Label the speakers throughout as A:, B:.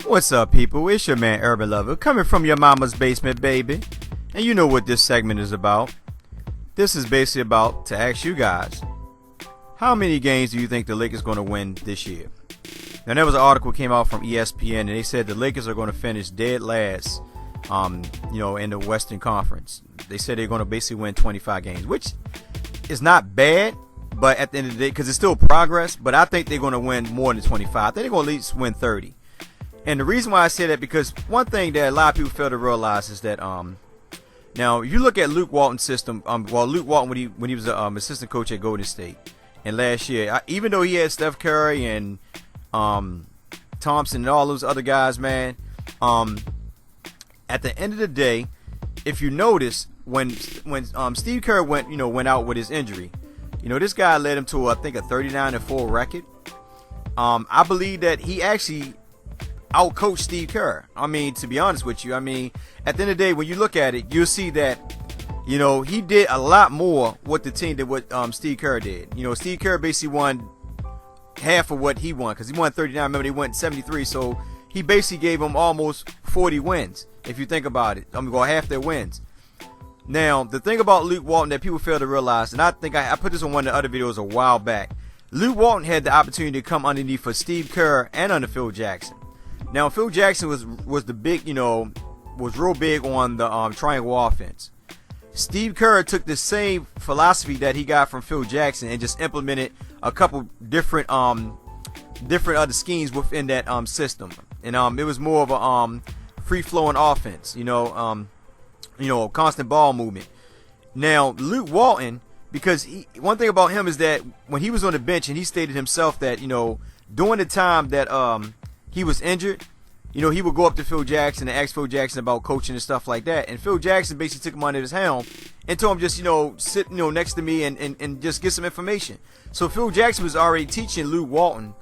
A: What's up, people? It's your man Urban Lover coming from your mama's basement, baby. And you know what this segment is about. This is basically about to ask you guys, how many games do you think the Lakers are going to win this year? Now, there was an article came out from ESPN, and they said the Lakers are going to finish dead last, in the Western Conference. They said they're going to basically win 25 games, which is not bad, but at the end of the day, because it's still progress, but I think they're going to win more than 25. I think they're going to at least win 30. And the reason why I say that, because one thing that a lot of people fail to realize is that now you look at Luke Walton's system. Luke Walton when he was an assistant coach at Golden State, and last year, even though he had Steph Curry and Thompson and all those other guys, man, at the end of the day, if you notice when Steve Kerr went out with his injury, this guy led him to I think a 39-4 record. I believe that he actually outcoached Steve Kerr. I mean, to be honest with you, at the end of the day, when you look at it, you'll see that, he did a lot more with the team than what Steve Kerr did. Steve Kerr basically won half of what he won, because he won 39. Remember, they went 73, so he basically gave them almost 40 wins, if you think about it. Half their wins. Now, the thing about Luke Walton that people fail to realize, and I think I put this on one of the other videos a while back, Luke Walton had the opportunity to come underneath for Steve Kerr and under Phil Jackson. Now, Phil Jackson was the big, was real big on the triangle offense. Steve Kerr took the same philosophy that he got from Phil Jackson and just implemented a couple different other schemes within that system. And it was more of a free flowing offense, constant ball movement. Now, Luke Walton, because one thing about him is that when he was on the bench, and he stated himself that during the time that he was injured, he would go up to Phil Jackson and ask Phil Jackson about coaching and stuff like that. And Phil Jackson basically took him under his helm and told him just, sit, next to me and just get some information. So Phil Jackson was already teaching Luke Walton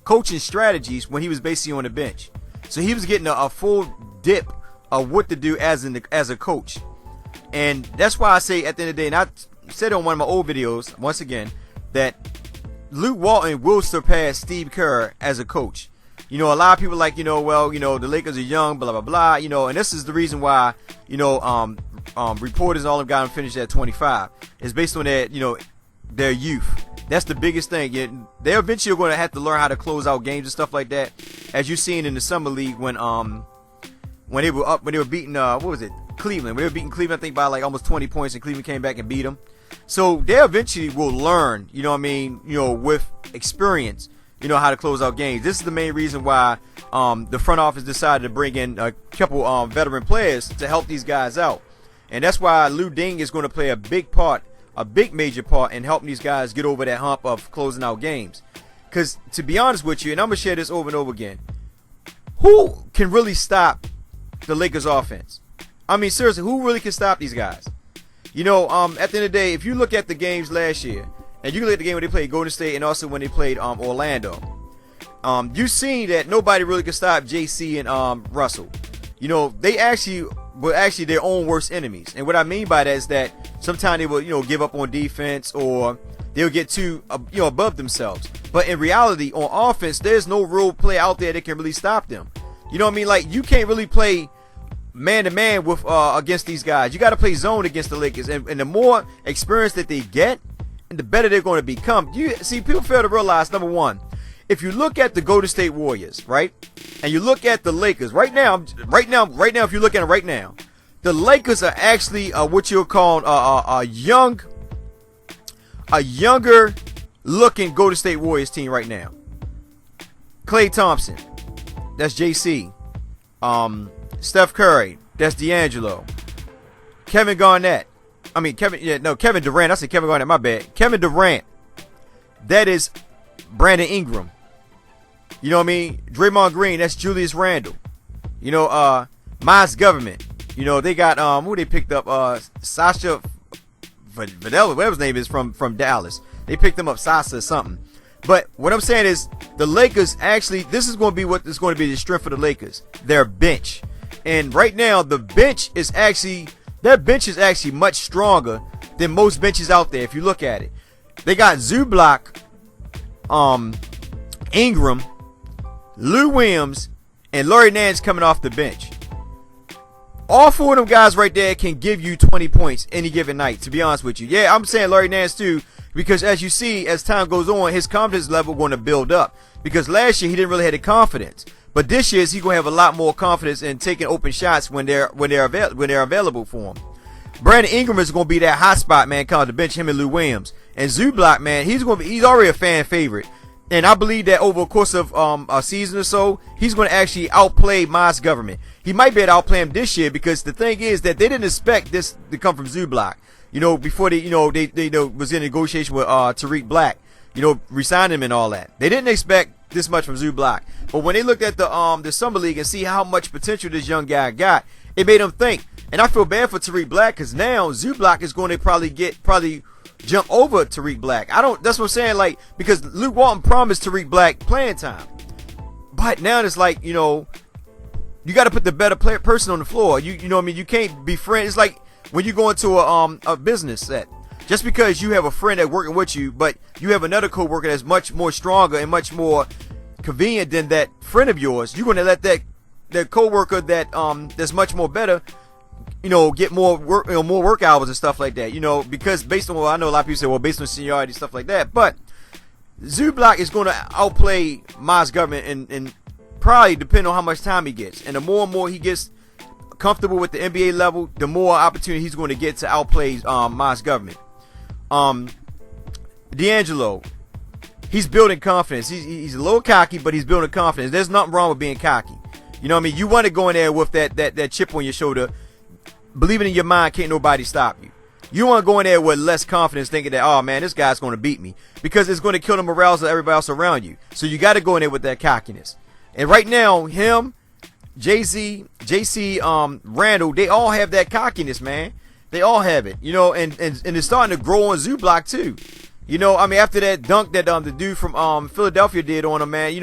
A: coaching strategies when he was basically on the bench. So he was getting a full dip of what to do as a coach. And that's why I say at the end of the day, and I said on one of my old videos, once again, that Luke Walton will surpass Steve Kerr as a coach. A lot of people are like, the Lakers are young, blah, blah, blah, and this is the reason why, reporters all have got them finished at 25. It's based on their youth. That's the biggest thing. They're eventually going to have to learn how to close out games and stuff like that, as you've seen in the summer league when they were beating Cleveland. When they were beating Cleveland, I think by like almost 20 points, and Cleveland came back and beat them. So they eventually will learn, with experience, how to close out games. This is the main reason why the front office decided to bring in a couple veteran players to help these guys out. And that's why Lou Ding is going to play a big major part in helping these guys get over that hump of closing out games. Because to be honest with you, and I'm going to share this over and over again, who can really stop the Lakers offense? Seriously, who really can stop these guys? At the end of the day, if you look at the games last year, and you look at the game when they played Golden State and also when they played Orlando, you've seen that nobody really could stop JC and Russell. They were actually their own worst enemies. And what I mean by that is that sometimes they will, give up on defense, or they'll get too, above themselves. But in reality, on offense, there's no real play out there that can really stop them. Like, you can't really play man-to-man with against these guys. You got to play zone against the Lakers. And the more experience that they get, and the better they're going to become. You see, people fail to realize, number one, if you look at the Golden State Warriors, right, and you look at the Lakers right now, if you look at it right now, the Lakers are actually what you'll call a younger looking Golden State Warriors team right now. Klay Thompson, that's JC. Steph Curry, that's D'Angelo. Kevin Durant. I said Kevin Garnett, my bad. Kevin Durant, that is Brandon Ingram. Draymond Green, that's Julius Randle. Miles Government. They got who they picked up, Sasha Vadella, whatever his name is, from Dallas. They picked him up, Sasa or something. But what I'm saying is, the Lakers actually, this is going to be what is going to be the strength for the Lakers, their bench. And right now, the bench is actually, their bench is actually much stronger than most benches out there if you look at it. They got Zubac, Ingram, Lou Williams, and Larry Nance coming off the bench. All four of them guys right there can give you 20 points any given night, to be honest with you. Yeah, I'm saying Larry Nance too, because as you see, as time goes on, his confidence level going to build up. Because last year he didn't really have the confidence, but this year he's going to have a lot more confidence in taking open shots when they're available for him. Brandon Ingram is going to be that hot spot, man, coming off the bench, him and Lou Williams. And Zubac, man, he's already a fan favorite. And I believe that over the course of a season or so, he's going to actually outplay Miles Government. He might be able to outplay him this year, because the thing is that they didn't expect this to come from Zubac. Before they was in negotiation with Tariq Black, resign him and all that. They didn't expect this much from Zubac. But when they looked at the Summer League and see how much potential this young guy got, it made them think. And I feel bad for Tariq Black, because now Zubac is going to probably jump over Tariq Black. That's what I'm saying, like, because Luke Walton promised Tariq Black playing time. But now it's like, you got to put the better person on the floor. You know what I mean? You can't be friends. It's like when you go into a business set. Just because you have a friend that's working with you, but you have another coworker that's much more stronger and much more convenient than that friend of yours, you're going to let that coworker that's much more better, get more work hours and stuff like that, because based on I know a lot of people say, well, based on seniority, stuff like that, but Zubac is going to outplay Miles Government and probably depend on how much time he gets. And the more and more he gets comfortable with the NBA level, the more opportunity he's going to get to outplay Miles Government. D'Angelo, he's building confidence. He's a little cocky, but he's building confidence. There's nothing wrong with being cocky. You know what I mean? You want to go in there with that chip on your shoulder, believing in your mind, can't nobody stop you. You want to go in there with less confidence, thinking that, oh man, this guy's going to beat me, because it's going to kill the morale of everybody else around you. So you got to go in there with that cockiness. And right now, him, JC, Randall, they all have that cockiness, man. They all have it, and it's starting to grow on Zubac too. After that dunk that the dude from Philadelphia did on him, man,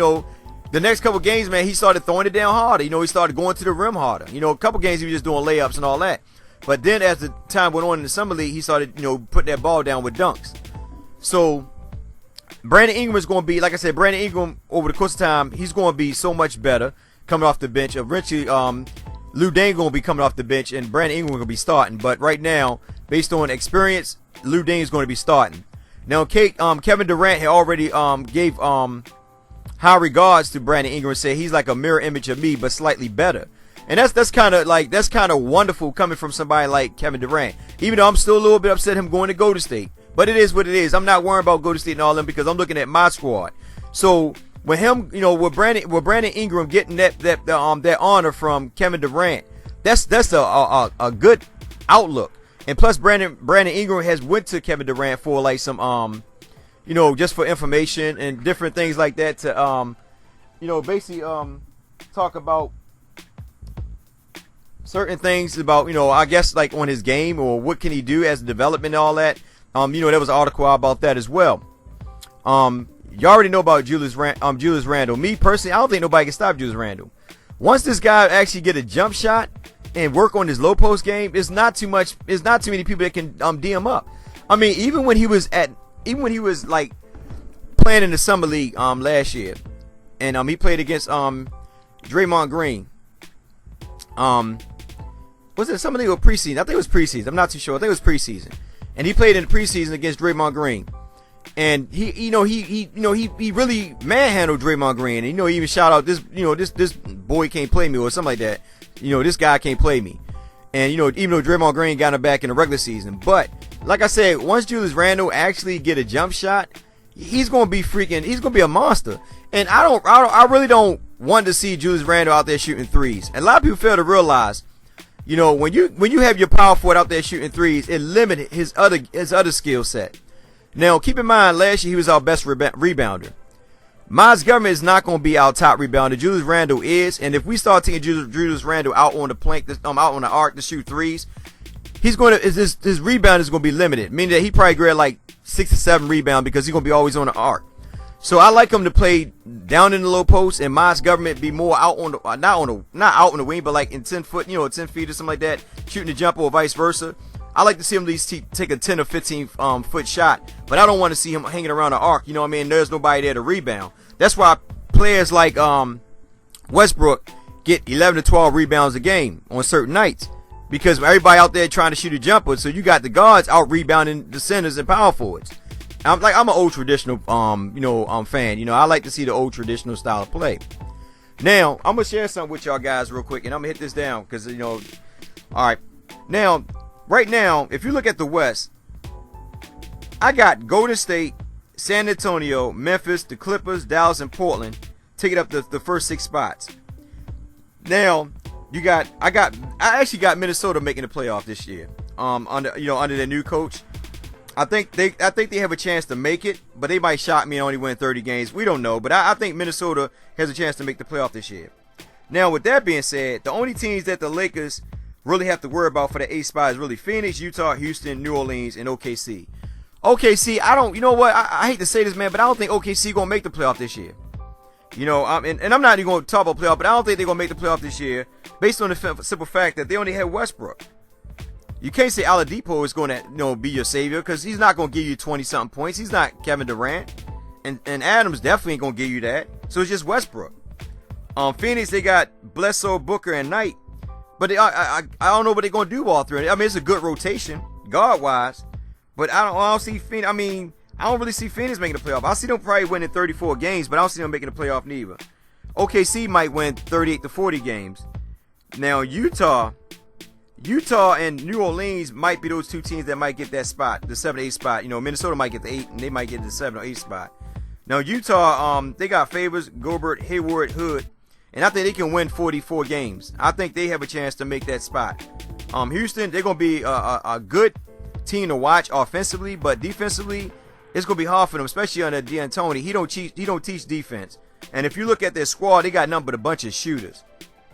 A: the next couple games, man, he started throwing it down harder. He started going to the rim harder. A couple games he was just doing layups and all that. But then as the time went on in the Summer League, he started, putting that ball down with dunks. So Brandon Ingram is going to be, like I said, Brandon Ingram over the course of time, he's going to be so much better coming off the bench. Eventually, Lou Dane going to be coming off the bench, and Brandon Ingram going to be starting. But right now, based on experience, Lou Dane is going to be starting. Now, Kevin Durant had already gave high regards to Brandon Ingram and said he's like a mirror image of me, but slightly better. And that's kind of wonderful coming from somebody like Kevin Durant. Even though I'm still a little bit upset him going to Golden State, but it is what it is. I'm not worrying about Golden State and all them, because I'm looking at my squad. So with him, with Brandon Ingram getting that honor from Kevin Durant, that's a good outlook. And plus, Brandon Ingram has went to Kevin Durant for like some just for information and different things like that to basically talk about certain things about, I guess, like on his game or what can he do as a development and all that. There was an article about that as well. You already know about Julius Randle. Me personally, I don't think nobody can stop Julius Randle. Once this guy actually get a jump shot and work on his low post game, it's not too many people that can D him up. Even when he was like playing in the Summer League last year, and he played against Draymond Green. Was it Summer League or preseason? I think it was preseason. I'm not too sure. I think it was preseason. And he played in the preseason against Draymond Green. And he really manhandled Draymond Green. And he even shout out this boy can't play me or something like that. This guy can't play me. And even though Draymond Green got him back in the regular season, but like I said, once Julius Randle actually get a jump shot, he's gonna be a monster. And I really don't want to see Julius Randle out there shooting threes. And a lot of people fail to realize, when you have your power forward out there shooting threes, it limited his other skill set. Now, keep in mind, last year he was our best rebounder. Miles Government is not going to be our top rebounder. Julius Randle is, and if we start taking Julius Randle out on the plank, out on the arc to shoot threes, his rebound is going to be limited, meaning that he probably grab like 6 to 7 rebound because he's going to be always on the arc. So I like him to play down in the low post, and Miles Government be more out on the not out on the wing, but like in 10 foot, 10 feet or something like that, shooting the jumper or vice versa. I like to see him at least take a 10 or 15 foot shot, but I don't want to see him hanging around the arc. There's nobody there to rebound. That's why players like Westbrook get 11 to 12 rebounds a game on certain nights because everybody out there trying to shoot a jumper. So you got the guards out rebounding the centers and power forwards. I'm an old traditional fan. I like to see the old traditional style of play. Now I'm gonna share something with y'all guys real quick, and I'm gonna hit this down because all right. Now, right now, if you look at the West, I got Golden State, San Antonio, Memphis, the Clippers, Dallas, and Portland taking up the first 6 spots. Now, I actually got Minnesota making the playoff this year. Under their new coach. I think they have a chance to make it, but they might shock me and only win 30 games. We don't know, but I think Minnesota has a chance to make the playoff this year. Now, with that being said, the only teams that the Lakers really have to worry about for the 8 spot is really Phoenix, Utah, Houston, New Orleans, and OKC. OKC, I hate to say this, man, but I don't think OKC gonna make the playoff this year. And I'm not even gonna talk about playoff, but I don't think they're gonna make the playoff this year based on the simple fact that they only had Westbrook. You can't say Oladipo is going to be your savior because he's not going to give you 20-something points. He's not Kevin Durant. And Adams definitely ain't going to give you that. So it's just Westbrook. Phoenix, they got Bledsoe, Booker, and Knight. But I don't know what they're going to do all three. I mean, it's a good rotation, guard-wise. But I don't see Phoenix. I mean, I don't really see Phoenix making the playoff. I see them probably winning 34 games, but I don't see them making the playoff neither. OKC might win 38 to 40 games. Now, Utah and New Orleans might be those 2 teams that might get that spot, the 7-8 spot. Minnesota might get the 8, and they might get the 7 or 8 spot. Now, Utah, they got Favors, Gobert, Hayward, Hood, and I think they can win 44 games. I think they have a chance to make that spot. Houston, they're going to be a good team to watch offensively, but defensively, it's going to be hard for them, especially under D'Antoni. He don't teach defense. And if you look at their squad, they got nothing but a bunch of shooters,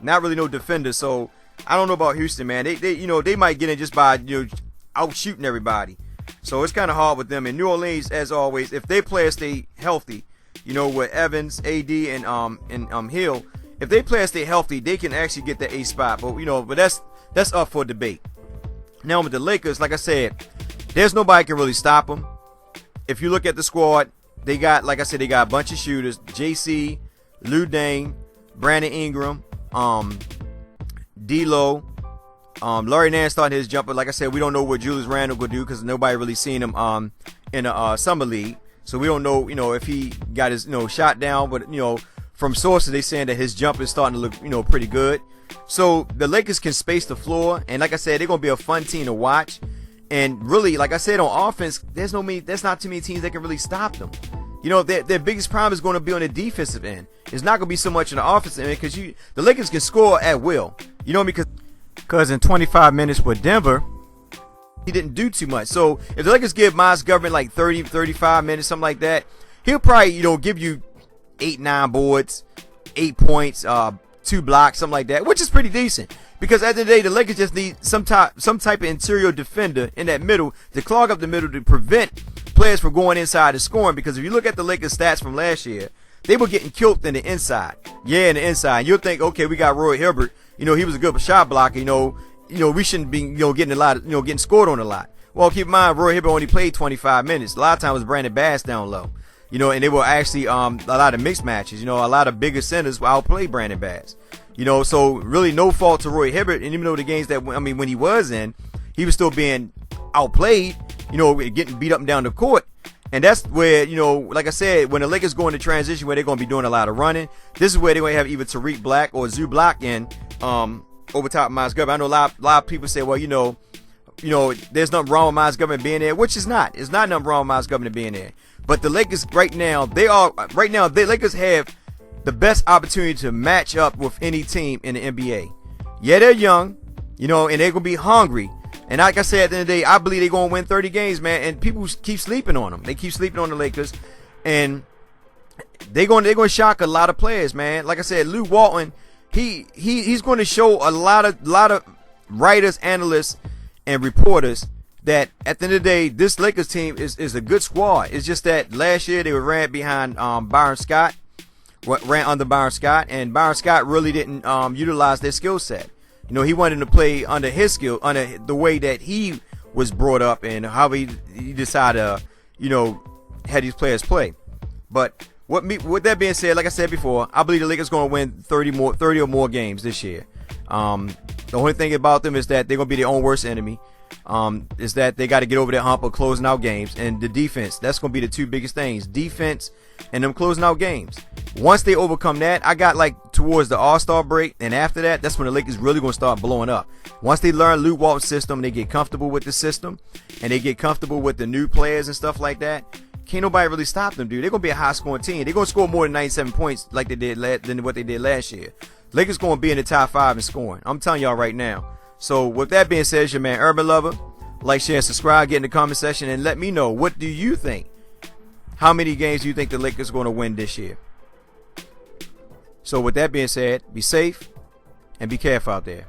A: not really no defenders. So I don't know about Houston, man. They might get in just by out shooting everybody. So it's kind of hard with them. And New Orleans, as always, if their players stay healthy, with Evans, AD, and Hill, if they players stay healthy, they can actually get the 8 spot. But that's up for debate. Now with the Lakers, like I said, there's nobody can really stop them. If you look at the squad, they got, like I said, they got a bunch of shooters: JC, Lou Dane, Brandon Ingram, D'Lo, Larry Nance starting his jumper. Like I said, we don't know what Julius Randle will do because nobody really seen him in a summer league, so we don't know if he got his shot down. But from sources, they saying that his jump is starting to look pretty good. So the Lakers can space the floor, and like I said, they're gonna be a fun team to watch. And really, like I said, on offense, there's not too many teams that can really stop them. Their biggest problem is going to be on the defensive end. It's not going to be so much on the offensive end because the Lakers can score at will. Because in 25 minutes with Denver, he didn't do too much. So if the Lakers give Miles Government like 30, 35 minutes, something like that, he'll probably give you 8, 9 boards, 8 points, 2 blocks, something like that, which is pretty decent. Because at the end of the day, the Lakers just need some type of interior defender in that middle to clog up the middle to prevent players from going inside and scoring. Because if you look at the Lakers stats from last year, they were getting killed in the inside. Yeah, in the inside. You'll think, okay, we got Roy Hibbert. He was a good shot blocker. We shouldn't be getting a lot of, getting scored on a lot. Well, keep in mind, Roy Hibbert only played 25 minutes. A lot of times it was Brandon Bass down low. And they were actually a lot of mixed matches. A lot of bigger centers will outplay Brandon Bass. So really no fault to Roy Hibbert. And even though the games when he was in, he was still being outplayed, getting beat up and down the court. And that's where, like I said, when the Lakers go into transition where they're going to be doing a lot of running, this is where they're going to have either Tariq Black or Zoo Block in over top of Miles Government. I know a lot of people say, well, there's nothing wrong with Miles Government being there, which is not. It's not nothing wrong with Miles Government being there. But the Lakers the Lakers have the best opportunity to match up with any team in the NBA. Yeah, they're young, and they're going to be hungry. And like I said, at the end of the day, I believe they're going to win 30 games, man. And people keep sleeping on them. They keep sleeping on the Lakers. And they're going to shock a lot of players, man. Like I said, Lou Walton, he's going to show a lot of writers, analysts, and reporters that at the end of the day, this Lakers team is a good squad. It's just that last year they were ran behind Byron Scott. Ran under Byron Scott, and Byron Scott really didn't utilize their skill set. He wanted to play under his skill, under the way that he was brought up and how he decided to, had these players play. But With that being said, like I said before, I believe the Lakers going to win 30 or more games this year. The only thing about them is that they're going to be their own worst enemy. Is that they got to get over that hump of closing out games, and the defense. That's going to be the two biggest things: defense and them closing out games. Once they overcome that, I got like towards the All-Star break, and after that, that's when the Lakers really going to start blowing up. Once they learn Luke Walton's system, they get comfortable with the system, and they get comfortable with the new players and stuff like that. Can't nobody really stop them, dude. They're going to be a high-scoring team. They're going to score more than 97 points like they did than what they did last year. Lakers going to be in the top 5 in scoring. I'm telling y'all right now. So with that being said, it's your man Urban Lover. Like, share, and subscribe. Get in the comment section and let me know, what do you think? How many games do you think the Lakers are going to win this year? So with that being said, be safe and be careful out there.